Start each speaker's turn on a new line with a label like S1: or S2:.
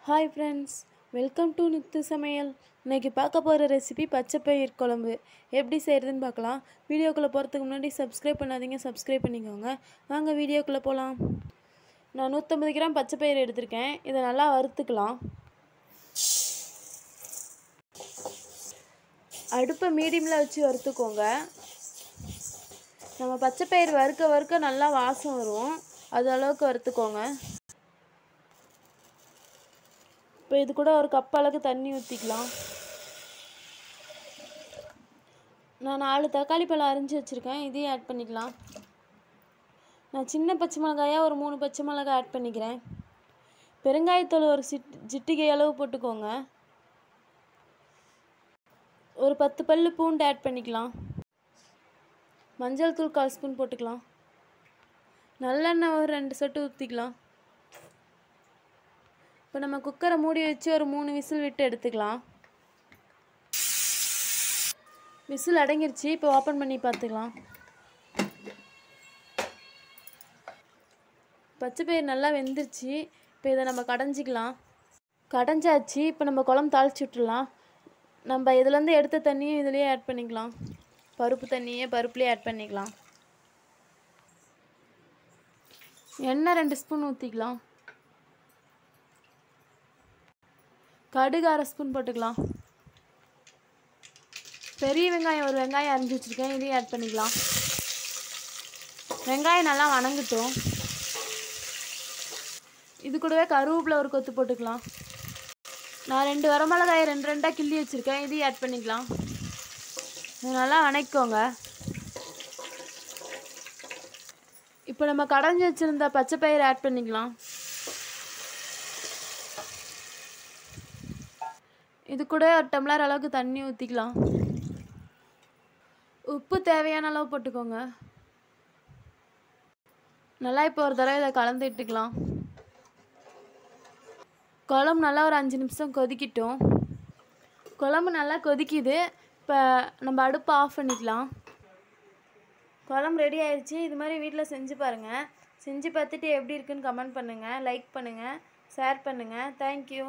S1: Hi friends, welcome to Nithu சமையல். இன்றைக்கி பார்க்க போகிற ரெசிபி பச்சை பயிர் குழம்பு. எப்படி செய்கிறதுன்னு பார்க்கலாம். வீடியோக்குள்ளே போகிறதுக்கு முன்னாடி சப்ஸ்கிரைப் பண்ணாதீங்க, சப்ஸ்கிரைப் பண்ணிக்கோங்க. வாங்க வீடியோக்குள்ளே போகலாம். நான் 150 கிராம் பச்சை பயிர் எடுத்திருக்கேன். இதை நல்லா வறுத்துக்கலாம். அடுப்பை மீடியமில் வச்சு வறுத்துக்கோங்க. நம்ம பச்சை பயிர் வறுக்க வறுக்க நல்லா வாசம் வரும், அது அளவுக்கு வறுத்துக்கோங்க. இப்போ இது கூட ஒரு கப் அளவுக்கு தண்ணி ஊற்றிக்கலாம். நான் 4 தக்காளி பழம் அரிஞ்சு வச்சுருக்கேன், இதையும் ஆட் பண்ணிக்கலாம். நான் சின்ன பச்சை மிளகாயாக ஒரு 3 பச்சை மிளகாய் ஆட் பண்ணிக்கிறேன். பெருங்காயத்தூள் ஒரு சிட்டிகை அளவு போட்டுக்கோங்க. ஒரு 10 பல்லு பூண்டு ஆட் பண்ணிக்கலாம். மஞ்சள் தூள் 1/4 ஸ்பூன் போட்டுக்கலாம். நல்லெண்ணெய் ஒரு 2 சொட்டு ஊற்றிக்கலாம். இப்போ நம்ம குக்கரை மூடி வச்சு ஒரு 3 விசில் விட்டு எடுத்துக்கலாம். விசில் அடங்கிருச்சு. இப்போ ஓப்பன் பண்ணி பார்த்துக்கலாம். பச்சை பயிர் நல்லா வெந்துருச்சு. இப்போ இதை நம்ம கடைஞ்சிக்கலாம். கடைஞ்சாச்சு. இப்போ நம்ம குழம்பு தாளிச்சு விட்டுடலாம். நம்ம இதுலேருந்து எடுத்த தண்ணியும் இதுலேயே ஆட் பண்ணிக்கலாம். பருப்பு தண்ணியே பருப்புலேயே ஆட் பண்ணிக்கலாம். எண்ணெய் 2 ஸ்பூன் ஊற்றிக்கலாம். கடுகு 1/2 ஸ்பூன் போட்டுக்கலாம். பெரிய வெங்காயம் ஒரு வெங்காயம் அரிஞ்சு வச்சுருக்கேன், இதையும் ஆட் பண்ணிக்கலாம். வெங்காயம் நல்லா வணங்கட்டும். இது கூடவே கருவேப்பிலை ஒரு கொத்து போட்டுக்கலாம். நான் 2 வரமிளகாயை 2 கிள்ளி வச்சுருக்கேன், இதையும் ஆட் பண்ணிக்கலாம். இது நல்லா வணக்கிக்கோங்க. இப்போ நம்ம கடைஞ்சி வச்சுருந்த பச்சை பயிரை ஆட் பண்ணிக்கலாம். இது கூட ஒரு டம்ளர் அளவுக்கு தண்ணி ஊற்றிக்கலாம். உப்பு தேவையான அளவு போட்டுக்கோங்க. நல்லா இப்போ ஒரு தடவை இதை கலந்து விட்டுக்கலாம். குழம்பு நல்லா ஒரு 5 நிமிஷம் கொதிக்கிட்டோம். குழம்பு நல்லா கொதிக்குது. இப்போ நம்ம அடுப்பை ஆஃப் பண்ணிக்கலாம். குழம்பு ரெடி ஆயிடுச்சு. இது மாதிரி வீட்டில் செஞ்சு பாருங்கள். செஞ்சு பார்த்துட்டு எப்படி இருக்குன்னு கமெண்ட் பண்ணுங்கள், லைக் பண்ணுங்கள், ஷேர் பண்ணுங்கள். தேங்க்யூ.